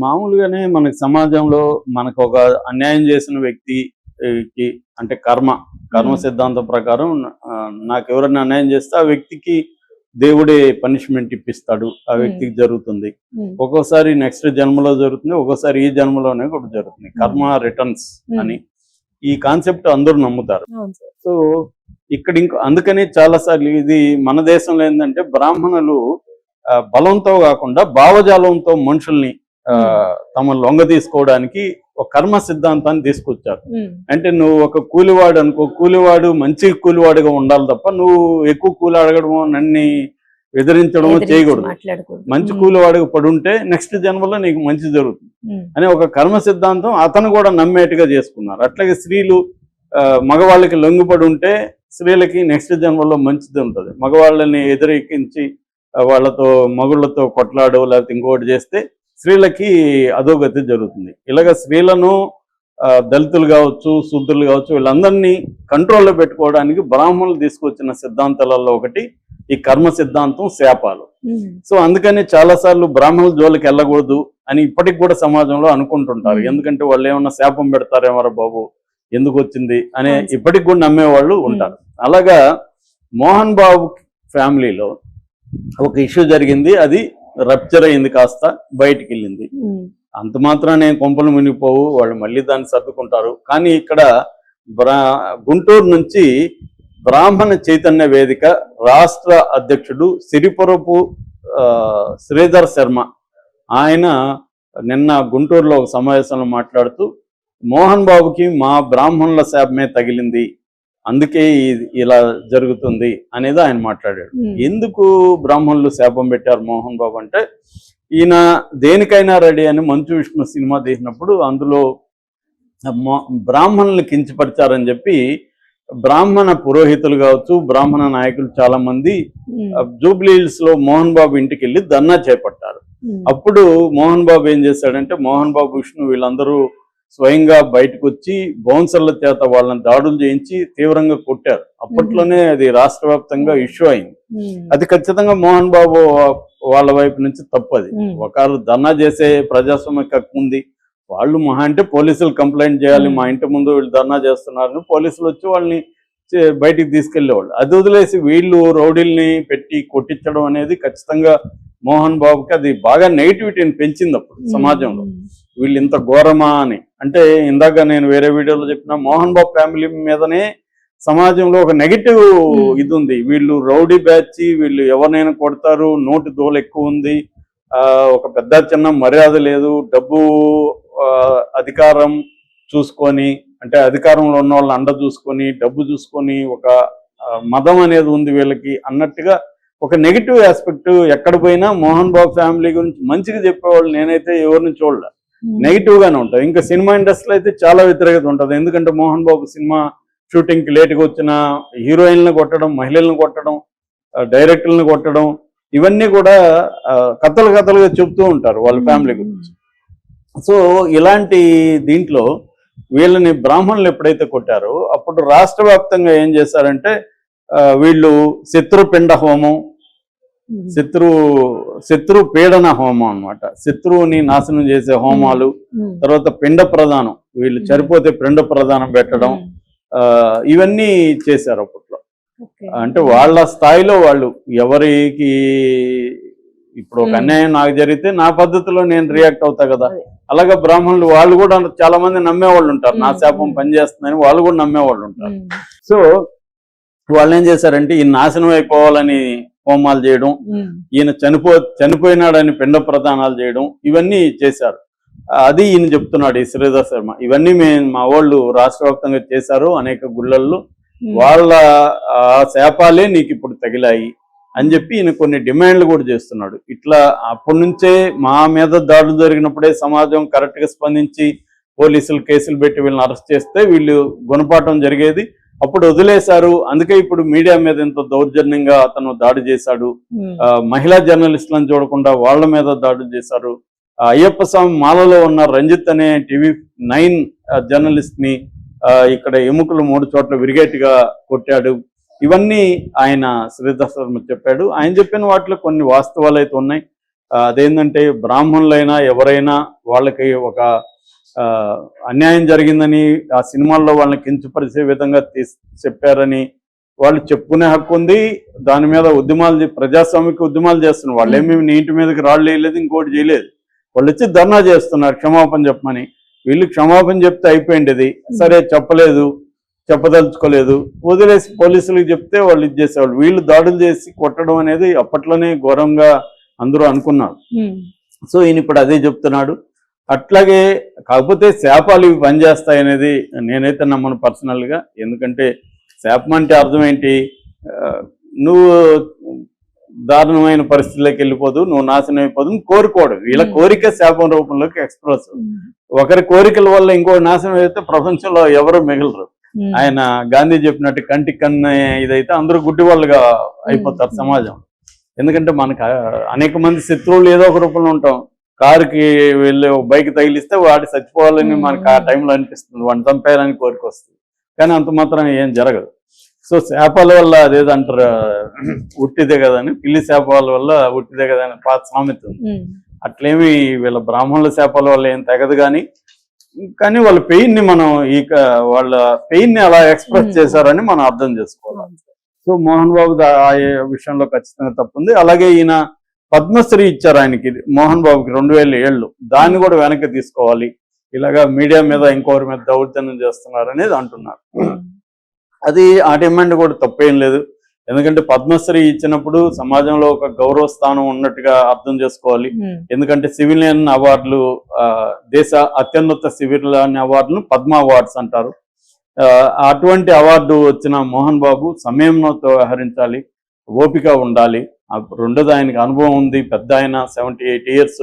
మామూలుగానే మనకి సమాజంలో మనకు ఒక అన్యాయం చేసిన వ్యక్తికి అంటే కర్మ హ్మ్. సిద్ధాంతం ప్రకారం నాకు ఎవరైనా అన్యాయం చేస్తే ఆ వ్యక్తికి దేవుడే పనిష్మెంట్ ఇప్పిస్తాడు. ఆ హ్మ్. వ్యక్తికి జరుగుతుంది. హ్మ్. ఒక్కోసారి నెక్స్ట్ జన్మలో జరుగుతుంది. ఒక్కోసారి ఈ జన్మలోనే కూడా జరుగుతుంది. హ్మ్. కర్మ రిటర్న్స్ హ్మ్. అని ఈ కాన్సెప్ట్ అందరూ నమ్ముతారు. అవును సార్. సో ఇక్కడ ఇంకో అందుకని చాలా సార్లు ఇది మన దేశంలో ఏంటంటే బ్రాహ్మణులు బలంతో కాకుండా భావజాలంతో మనుషుల్ని హ్మ్. తమను లొంగ తీసుకోవడానికి ఒక కర్మ సిద్ధాంతాన్ని తీసుకొచ్చారు. హ్మ్. అంటే నువ్వు ఒక కూలివాడు అనుకో, కూలివాడు మంచి కూలివాడుగా ఉండాలి తప్ప నువ్వు ఎక్కువ కూలి అడగడమో నన్ను ఎదిరించడమో ఎదిరించి చేయకూడదు. మాట్లాడకూడదు. మంచి హ్మ్. కూలివాడిగా పడుంటే నెక్స్ట్ జన్మలో నీకు మంచి జరుగుతుంది హ్మ్. అనే ఒక కర్మ సిద్ధాంతం అతను కూడా నమ్మేట్టుగా చేసుకున్నారు. అట్లాగే స్త్రీలు మగవాళ్ళకి లొంగిపడి ఉంటే స్త్రీలకి నెక్స్ట్ జన్మలో మంచిది ఉంటుంది. మగవాళ్ళని ఎదురెక్కించి వాళ్ళతో మగుళ్ళతో కొట్లాడో లేకపోతే ఇంకోటి చేస్తే స్త్రీలకి అధోగతి జరుగుతుంది. ఇలాగ స్త్రీలను దళితులు కావచ్చు, శూద్రులు కావచ్చు, వీళ్ళందరినీ కంట్రోల్లో పెట్టుకోవడానికి బ్రాహ్మణులు తీసుకొచ్చిన సిద్ధాంతాలలో ఒకటి ఈ కర్మ సిద్ధాంతం, శాపాలు. హ్మ్. సో అందుకని చాలాసార్లు బ్రాహ్మణుల జోలికి వెళ్ళకూడదు అని ఇప్పటికి కూడా సమాజంలో అనుకుంటుంటారు. ఎందుకంటే వాళ్ళు ఏమన్నా శాపం పెడతారేమరా బాబు, ఎందుకు వచ్చింది అనే అవును సార్. ఇప్పటికి కూడా నమ్మేవాళ్ళు ఉంటారు. అలాగా మోహన్ బాబు ఫ్యామిలీలో ఒక ఇష్యూ జరిగింది. అది రప్చర్ అయింది, కాస్త బయటికి వెళ్ళింది. హ్మ్. అంత మాత్రానే కొంపలు మునిగిపోవు, వాళ్ళు మళ్ళీ దాన్ని సర్దుకుంటారు. కానీ ఇక్కడ గుంటూరు నుంచి బ్రాహ్మణ చైతన్య వేదిక రాష్ట్ర అధ్యక్షుడు సిరిపురపు శ్రీధర్ శర్మ ఆయన నిన్న గుంటూరులో ఒక సమావేశంలో మాట్లాడుతూ మోహన్ బాబుకి మా బ్రాహ్మణుల శాపమే తగిలింది, అందుకే ఇలా జరుగుతుంది అనేది ఆయన మాట్లాడాడు. హ్మ్. ఎందుకు బ్రాహ్మణులు శాపం పెట్టారు మోహన్ బాబు అంటే, ఈయన దేనికైనా రెడీ అని మంచు విష్ణు సినిమా తీసినప్పుడు అందులో బ్రాహ్మణులు కించపరిచారని చెప్పి బ్రాహ్మణ పురోహితులు కావచ్చు, బ్రాహ్మణ నాయకులు చాలా మంది హ్మ్. జూబ్లీ హిల్స్ లో మోహన్ బాబు ఇంటికి వెళ్ళి ధర్నా చేపట్టారు. హ్మ్. అప్పుడు మోహన్ బాబు ఏం చేశాడంటే, మోహన్ బాబు, విష్ణు వీళ్ళందరూ స్వయంగా బయటకు వచ్చి బౌన్సర్ల చేత వాళ్ళని దాడులు చేయించి తీవ్రంగా కొట్టారు. అప్పట్లోనే అది రాష్ట్ర వ్యాప్తంగా ఇష్యూ అయింది. హ్మ్. అది ఖచ్చితంగా మోహన్ బాబు వాళ్ళ వైపు నుంచి తప్పది. హ్మ్. ఒకరు ధర్నా చేసే ప్రజాస్వామ్య హక్కు ఉంది. వాళ్ళు మహా అంటే పోలీసులు కంప్లైంట్ చేయాలి, మా ఇంటి ముందు వీళ్ళు ధర్నా చేస్తున్నారని పోలీసులు వచ్చి వాళ్ళని బయటికి తీసుకెళ్లేవాళ్ళు. అది వదిలేసి వీళ్ళు రౌడీల్ని పెట్టి కొట్టించడం అనేది ఖచ్చితంగా మోహన్ బాబుకి అది బాగా నెగిటివిటీని పెంచింది అప్పుడు సమాజంలో. వీళ్ళు ఇంత ఘోరమా అని. అంటే ఇందాక నేను వేరే వీడియోలో చెప్పిన మోహన్ బాబు ఫ్యామిలీ మీదనే సమాజంలో ఒక నెగిటివ్ ఇది ఉంది. వీళ్ళు రౌడీ బ్యాచ్, వీళ్ళు ఎవరినైనా కొడతారు, నోటి దోలు ఎక్కువ ఉంది, ఒక పెద్ద చిన్న మర్యాద లేదు, డబ్బు అధికారం చూసుకొని, అంటే అధికారంలో ఉన్న వాళ్ళని అండ చూసుకొని, డబ్బు చూసుకొని, ఒక మదం అనేది ఉంది వీళ్ళకి అన్నట్టుగా ఒక నెగిటివ్ ఆస్పెక్ట్ ఎక్కడ పోయినా మోహన్ బాబు ఫ్యామిలీ గురించి మంచిగా చెప్పేవాళ్ళు నేనైతే ఎవరిని చూడలే. నెగిటివ్ గానే ఉంటుంది. ఇంకా సినిమా ఇండస్ట్రీలో అయితే చాలా వ్యతిరేకత ఉంటుంది. ఎందుకంటే మోహన్ బాబు సినిమా షూటింగ్ కి లేట్గా వచ్చిన హీరోయిన్లను కొట్టడం, మహిళలను కొట్టడం, డైరెక్టర్లను కొట్టడం, ఇవన్నీ కూడా కథలుగా చెప్తూ ఉంటారు వాళ్ళ ఫ్యామిలీ గురించి. సో ఇలాంటి దీంట్లో వీళ్ళని బ్రాహ్మణులు ఎప్పుడైతే కొట్టారో అప్పుడు రాష్ట్ర వ్యాప్తంగా ఏం చేశారంటే, వీళ్ళు శత్రుపిండ హోమం, శత్రు పీడన హోమం అన్నమాట. శత్రువుని నాశనం చేసే హోమాలు, తర్వాత పిండ ప్రదానం, వీళ్ళు చనిపోతే పిండ ప్రదానం పెట్టడం, ఇవన్నీ చేశారు అప్పట్లో. అంటే వాళ్ళ స్థాయిలో వాళ్ళు ఎవరికి ఇప్పుడు ఒక అన్యాయం నాకు జరిగితే నా పద్ధతిలో నేను రియాక్ట్ అవుతా కదా. అలాగే బ్రాహ్మణులు వాళ్ళు కూడా చాలా మంది నమ్మేవాళ్ళు ఉంటారు, నా శాపం పనిచేస్తుందని వాళ్ళు కూడా నమ్మేవాళ్ళు ఉంటారు. సో వాళ్ళు ఏం చేశారంటే ఈ నాశనం అయిపోవాలని హోమాలు చేయడం, ఈయన చనిపోయినాడని పిండ ప్రదానాలు చేయడం, ఇవన్నీ చేశారు. అది ఈయన చెప్తున్నాడు, ఈ శ్రీధర్ శర్మ. ఇవన్నీ మా వాళ్ళు రాష్ట్ర వ్యాప్తంగా చేశారు అనేక గుళ్ళల్లో, వాళ్ళ శాపాలే నీకు ఇప్పుడు తగిలాయి అని చెప్పి ఈయన కొన్ని డిమాండ్లు కూడా చేస్తున్నాడు. ఇట్లా అప్పటి నుంచే మా మీద దాడులు జరిగినప్పుడే సమాజం కరెక్ట్ గా స్పందించి పోలీసులు కేసులు పెట్టి వీళ్ళని అరెస్ట్ చేస్తే వీళ్ళు గుణపాఠం జరిగేది. అప్పుడు వదిలేశారు. అందుకే ఇప్పుడు మీడియా మీద ఎంతో దౌర్జన్యంగా అతను దాడి చేశాడు. మహిళా జర్నలిస్టులను చూడకుండా వాళ్ళ మీద దాడులు చేశారు. అయ్యప్ప స్వామి మాలలో ఉన్న రంజిత్ అనే TV9 జర్నలిస్ట్ ని ఇక్కడ ఎముకలు 3 చోట్ల విరిగేట్టుగా కొట్టాడు. ఇవన్నీ ఆయన శ్రీధర్ శర్మ చెప్పాడు. ఆయన చెప్పిన వాటిలో కొన్ని వాస్తవాలు అయితే ఉన్నాయి, అదేంటంటే బ్రాహ్మణులైనా ఎవరైనా వాళ్ళకి ఒక అన్యాయం జరిగిందని ఆ సినిమాల్లో వాళ్ళని కించపరిచే విధంగా చెప్పారని వాళ్ళు చెప్పుకునే హక్కు ఉంది. దాని మీద ఉద్యమాలు, ప్రజాస్వామిక ఉద్యమాలు చేస్తున్నారు. వాళ్ళు ఏమేమి నీటి మీదకి రాళ్ళు వేయలేదు, ఇంకోటి చేయలేదు. వాళ్ళు వచ్చి ధర్నా చేస్తున్నారు క్షమాపణ చెప్పమని. వీళ్ళు క్షమాపణ చెప్తే అయిపోయింది. సరే చెప్పలేదు, చెప్పదలుచుకోలేదు, వదిలేసి పోలీసులకు చెప్తే వాళ్ళు ఇది చేసేవాళ్ళు. వీళ్ళు దాడులు చేసి కొట్టడం అనేది అప్పట్లోనే ఘోరంగా అందరూ అనుకున్నారు. సో ఈయన ఇప్పుడు అదే చెప్తున్నాడు. అట్లాగే కాకపోతే శాపాలు ఇవి పనిచేస్తాయి అనేది నేనైతే నమ్మను పర్సనల్గా. ఎందుకంటే శాపం అంటే అర్థం ఏంటి? నువ్వు దారుణమైన పరిస్థితుల్లోకి వెళ్ళిపోదు, నువ్వు నాశనం అయిపోదు, కోరుకోవడం. వీళ్ళ కోరిక శాపం రూపంలోకి ఎక్స్ప్రెస్. ఒకరి కోరికల వల్ల ఇంకో నాశనం అయితే ప్రపంచంలో ఎవరు మిగలరు. ఆయన గాంధీ చెప్పినట్టు కంటికి కన్ను ఇదైతే అందరూ గుడ్డి వాళ్ళుగా అయిపోతారు సమాజం. ఎందుకంటే మనకు అనేక మంది శత్రువులు ఏదో ఒక రూపంలో ఉంటాం. కారుకి వెళ్ళి బైక్ తగిలిస్తే వాడు చచ్చిపోవాలని మనకు ఆ టైంలో అనిపిస్తుంది, వాడిని చంపేయాలని కోరిక వస్తుంది. కానీ అంత మాత్రం ఏం జరగదు. సో శాపాల వల్ల అదేదో అంటారు, ఉట్టిదే కదా అని, పిల్లి శాపాల వల్ల ఉట్టిదే కదా అని పాత సామెత ఉంది. అట్లేమి వీళ్ళ బ్రాహ్మణుల శాపాల వల్ల ఏం తెగదు. కానీ వాళ్ళ పెయిన్ ని మనం వాళ్ళ పెయిన్ ని అలా ఎక్స్ప్రెస్ చేశారని మనం అర్థం చేసుకోవాలి. సో మోహన్ బాబు ఆ విషయంలో ఖచ్చితంగా తప్పుంది. అలాగే ఈయన పద్మశ్రీ ఇచ్చారు ఆయనకి, మోహన్ బాబుకి 2007. దాన్ని కూడా వెనక్కి తీసుకోవాలి. ఇలాగా మీడియా మీద ఇంకొకరి మీద దౌర్జన్యం చేస్తున్నారు అనేది అంటున్నారు. అది ఆ డిమాండ్ కూడా తప్పేం లేదు. ఎందుకంటే పద్మశ్రీ ఇచ్చినప్పుడు సమాజంలో ఒక గౌరవ స్థానం ఉన్నట్టుగా అర్థం చేసుకోవాలి. ఎందుకంటే సివిలియన్ అవార్డులు, దేశ అత్యున్నత సివిలియన్ అవార్డులను పద్మ అవార్డ్స్ అంటారు. అటువంటి అవార్డు వచ్చిన మోహన్ బాబు సంయమనంతో వ్యవహరించాలి, ఓపిక ఉండాలి. రెండోది ఆయనకి అనుభవం ఉంది, పెద్ద ఆయన 78 years.